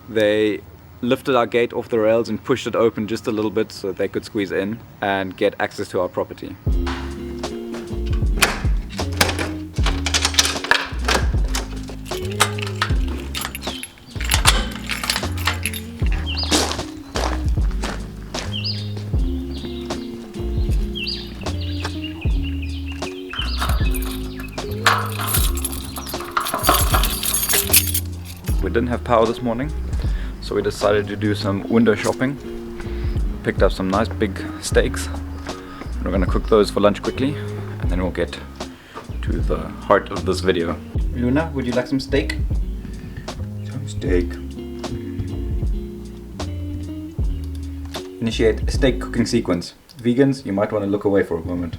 They lifted our gate off the rails and pushed it open just a little bit so that they could squeeze in and get access to our property. We didn't have power this morning, so we decided to do some window shopping. Picked up some nice big steaks. We're gonna cook those for lunch quickly, and then we'll get to the heart of this video. Luna, would you like some steak? Some steak. Initiate a steak cooking sequence. Vegans, you might want to look away for a moment.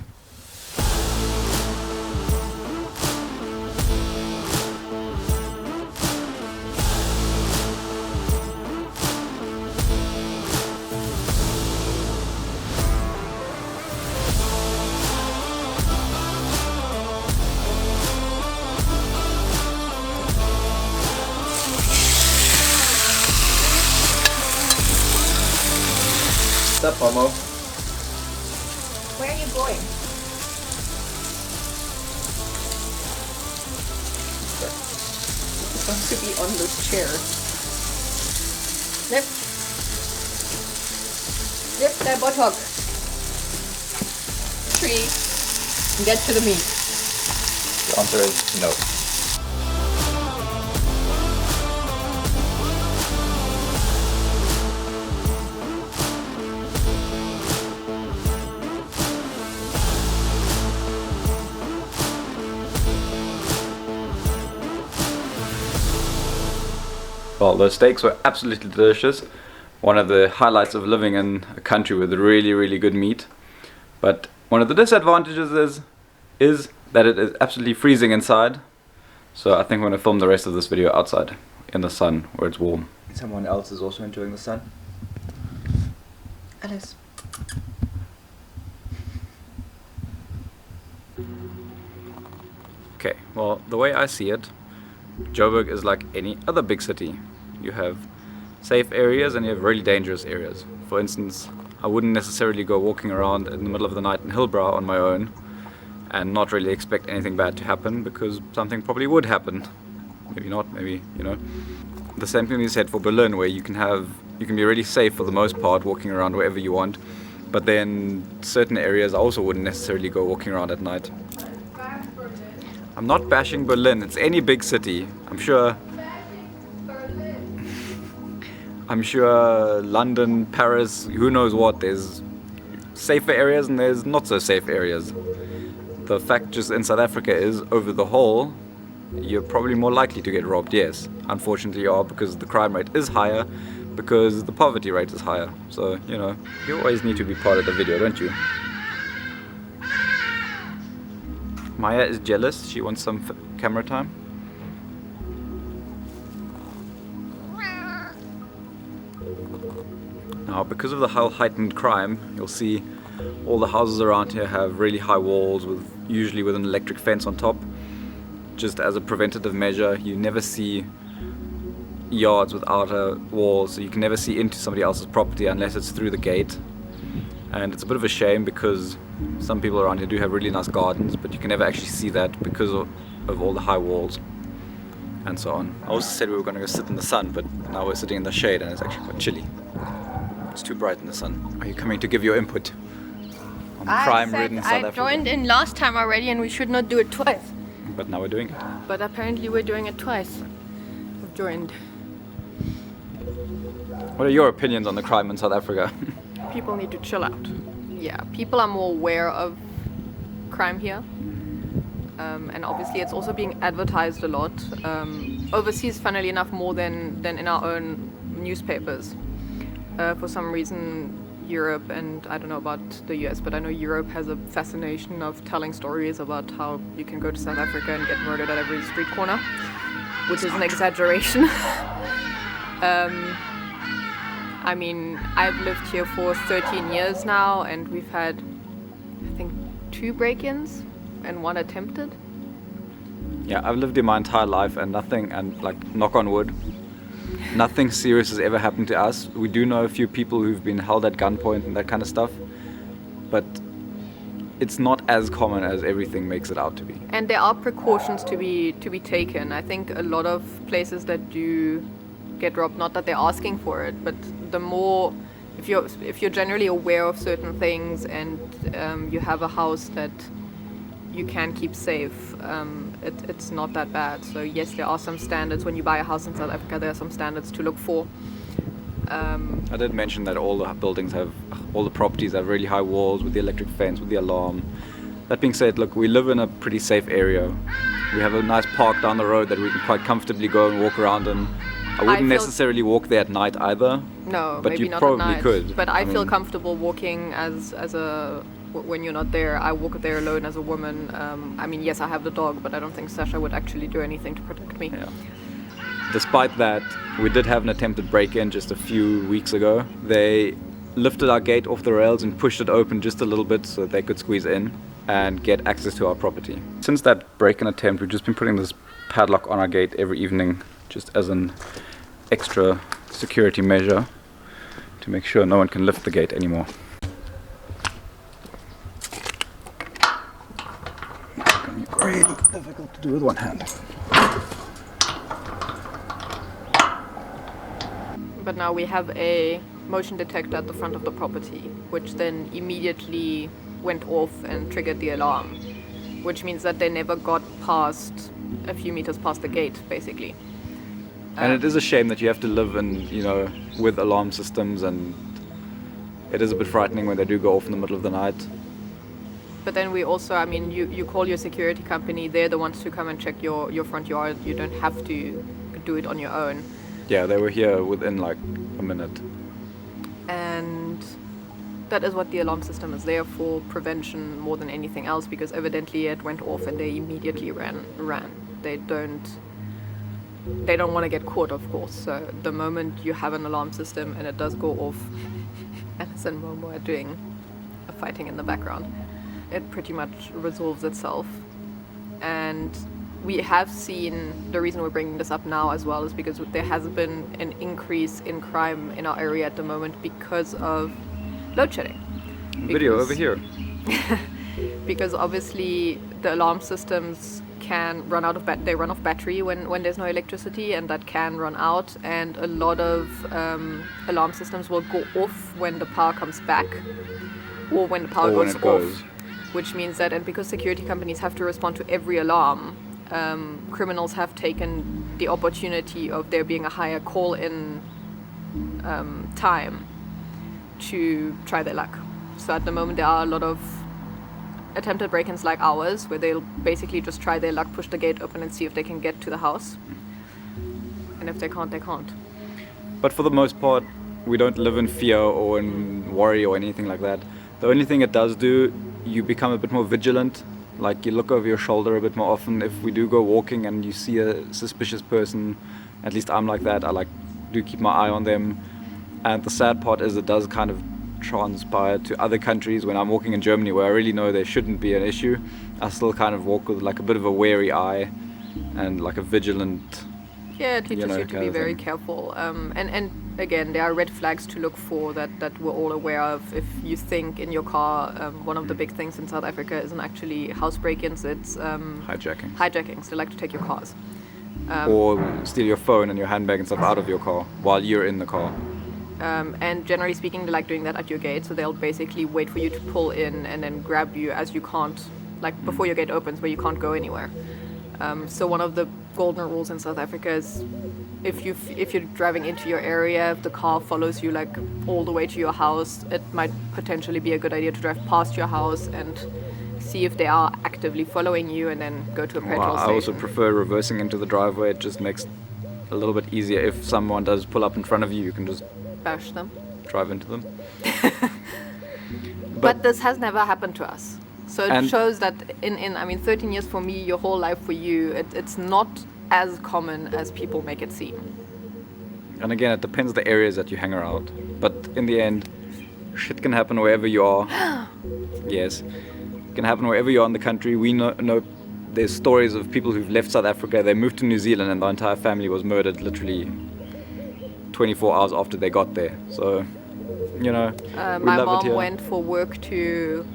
What's up, Momo? Where are you going? You're supposed to be on this chair. Lift. Lift that buttock. Tree. And get to the meat. The answer is no. Well, those steaks were absolutely delicious. One of the highlights of living in a country with really, really good meat. But one of the disadvantages is that it is absolutely freezing inside. So I think I'm going to film the rest of this video outside in the sun where it's warm. Someone else is also enjoying the sun. Alice. Okay, well, the way I see it, Joburg is like any other big city. You have safe areas and you have really dangerous areas. For instance, I wouldn't necessarily go walking around in the middle of the night in Hillbrow on my own and not really expect anything bad to happen, because something probably would happen. Maybe not, maybe, you know. The same can be said for Berlin, where you can be really safe for the most part walking around wherever you want, but then certain areas I also wouldn't necessarily go walking around at night. I'm not bashing Berlin, it's any big city. I'm sure London, Paris, who knows what, there's safer areas and there's not so safe areas. The fact just in South Africa is, over the whole, you're probably more likely to get robbed, yes. Unfortunately you are, because the crime rate is higher, because the poverty rate is higher. So, you know, you always need to be part of the video, don't you? Maya is jealous, she wants some camera time. Now, because of the heightened crime, you'll see all the houses around here have really high walls, usually with an electric fence on top. Just as a preventative measure, you never see yards without a wall, so you can never see into somebody else's property unless it's through the gate. And it's a bit of a shame, because some people around here do have really nice gardens, but you can never actually see that because of all the high walls and so on. I also said we were going to go sit in the sun, but now we're sitting in the shade and it's actually quite chilly. It's too bright in the sun. Are you coming to give your input on crime-ridden South Africa? I joined in last time already and we should not do it twice. But now we're doing it. But apparently we're doing it twice. I've joined. What are your opinions on the crime in South Africa? People need to chill out. Yeah, people are more aware of crime here. And obviously it's also being advertised a lot. Overseas, funnily enough, more than in our own newspapers. For some reason, Europe, and I don't know about the US, but I know Europe has a fascination of telling stories about how you can go to South Africa and get murdered at every street corner, which is an exaggeration. I mean, I've lived here for 13 years now, and we've had, I think, 2 break-ins and 1 attempted. Yeah, I've lived here my entire life and nothing, and like, knock on wood, Nothing serious has ever happened to us. We do know a few people who've been held at gunpoint and that kind of stuff, but it's not as common as everything makes it out to be. And there are precautions to be taken. I think a lot of places that do get robbed, not that they're asking for it, but the more, if you're generally aware of certain things and you have a house that you can keep safe, it's not that bad. So yes, there are some standards. When you buy a house in South Africa, there are some standards to look for. I did mention that all the properties have really high walls with the electric fence, with the alarm. That being said, look, we live in a pretty safe area. We have a nice park down the road that we can quite comfortably go and walk around in. I wouldn't necessarily walk there at night either. No, but maybe you not probably at night. could. But I feel comfortable walking when you're not there. I walk there alone as a woman. I mean, yes, I have the dog, but I don't think Sasha would actually do anything to protect me. Yeah. Despite that, we did have an attempted break-in just a few weeks ago. They lifted our gate off the rails and pushed it open just a little bit so that they could squeeze in and get access to our property. Since that break-in attempt, we've just been putting this padlock on our gate every evening just as an extra security measure to make sure no one can lift the gate anymore. It's going to be really difficult to do with one hand. But now we have a motion detector at the front of the property, which then immediately went off and triggered the alarm, which means that they never got past a few meters past the gate, basically. And it is a shame that you have to live in, with alarm systems, and it is a bit frightening when they do go off in the middle of the night. But then we also, you call your security company, they're the ones to come and check your front yard. You don't have to do it on your own. Yeah, they were here within like a minute. And that is what the alarm system is there for, prevention more than anything else, because evidently it went off and they immediately ran. They don't want to get caught, of course. So the moment you have an alarm system and it does go off, Alice and Momo are doing a fighting in the background, it pretty much resolves itself. And we have seen, the reason we're bringing this up now as well is because there has been an increase in crime in our area at the moment because of load shedding. Video over here. Because obviously the alarm systems can run out of they run off battery when there's no electricity, and that can run out, and a lot of alarm systems will go off when the power comes back or when the power goes off, which means that, and because security companies have to respond to every alarm, criminals have taken the opportunity of there being a higher call-in time to try their luck. So at the moment there are a lot of attempted break-ins like ours, where they'll basically just try their luck, push the gate open and see if they can get to the house. And if they can't, they can't. But for the most part, we don't live in fear or in worry or anything like that. The only thing it does do, you become a bit more vigilant. Like, you look over your shoulder a bit more often. If we do go walking and you see a suspicious person, at least I'm like that, I do keep my eye on them. And the sad part is it does kind of transpire to other countries. When I'm walking in Germany, where I really know there shouldn't be an issue, I still kind of walk with like a bit of a wary eye and like a vigilant. Yeah, it teaches you to be very careful. And again, there are red flags to look for that we're all aware of. If you think in your car, one of the big things in South Africa isn't actually house break-ins, it's hijackings. They like to take your cars. Or steal your phone and your handbag and stuff out of your car while you're in the car. And generally speaking, they like doing that at your gate. So they'll basically wait for you to pull in and then grab you as you can't, like before your gate opens, where you can't go anywhere. So one of the golden rules in South Africa is if you're driving into your area, if the car follows you like all the way to your house, it might potentially be a good idea to drive past your house and see if they are actively following you, and then go to a petrol station. I also prefer reversing into the driveway. It just makes it a little bit easier. If someone does pull up in front of you, you can just bash them, drive into them. But this has never happened to us. So it shows that in 13 years for me, your whole life for you, it's not as common as people make it seem. And again, it depends the areas that you hang around. But in the end, shit can happen wherever you are. Yes. It can happen wherever you are in the country. We know there's stories of people who've left South Africa, they moved to New Zealand, and the entire family was murdered literally 24 hours after they got there. So, you know, we My love it mom here. went for work to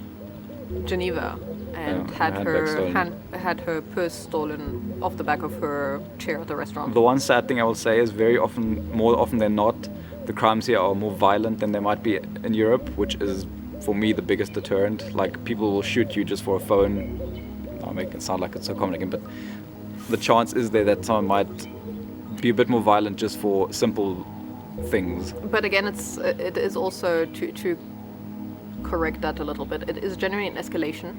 Geneva and Yeah, had handbag stolen. had her purse stolen off the back of her chair at the restaurant. The one sad thing I will say is more often than not, the crimes here are more violent than they might be in Europe, which is, for me, the biggest deterrent. Like, people will shoot you just for a phone. I'll make it sound like it's so common again, but the chance is there that someone might be a bit more violent just for simple things. But again, it is also to correct that a little bit. It is generally an escalation.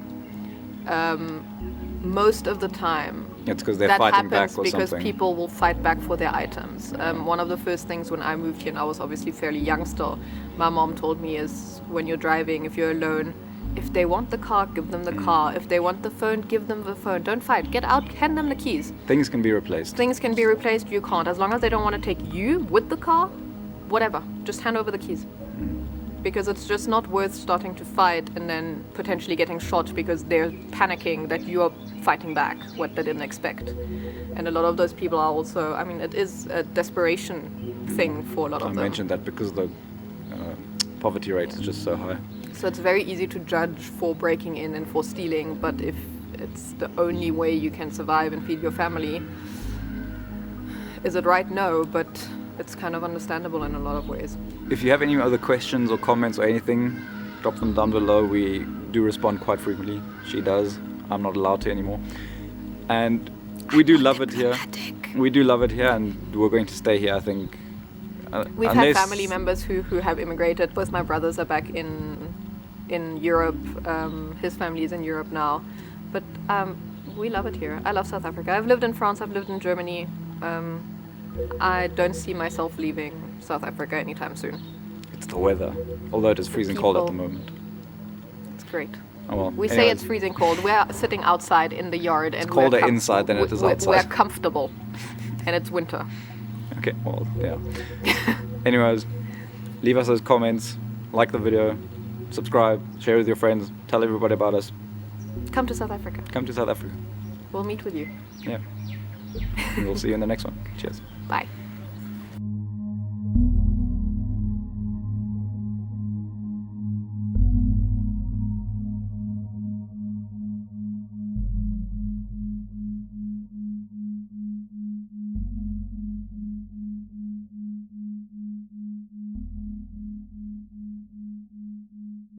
Most of the time, It's because they're that fighting happens back or because something. people will fight back for their items. One of the first things when I moved here, and I was obviously fairly young still, my mom told me is when you're driving, if you're alone, if they want the car, give them the car. If they want the phone, give them the phone. Don't fight. Get out, hand them the keys. Things can be replaced. Things can be replaced, you can't. As long as they don't want to take you with the car, whatever. Just hand over the keys. Because it's just not worth starting to fight and then potentially getting shot because they're panicking that you are fighting back what they didn't expect. And a lot of those people are also, I mean, it is a desperation thing for a lot of I them. mentioned that because the poverty rate is just so high. So it's very easy to judge for breaking in and for stealing, but if it's the only way you can survive and feed your family, is it right? No, but it's kind of understandable in a lot of ways. If you have any other questions or comments or anything, drop them down below. We do respond quite frequently. She does. I'm not allowed to anymore. And we do love it here. We do love it here, and we're going to stay here, I think. We've had family members who have immigrated. Both my brothers are back in Europe. His family is in Europe now. But we love it here. I love South Africa. I've lived in France. I've lived in Germany. I don't see myself leaving South Africa anytime soon. It's the weather, although it is freezing cold at the People. moment. It's great. Oh well. We say Anyways, it's freezing cold. We're sitting outside in the yard and colder we're inside than it is we're outside. comfortable. And it's winter. Okay, well, yeah. Anyways, leave us those comments, like the video, subscribe, share with your friends, tell everybody about us. Come to South Africa. Come to South Africa. We'll meet with you. Yeah. And we'll see you in the next one. Cheers. Bye.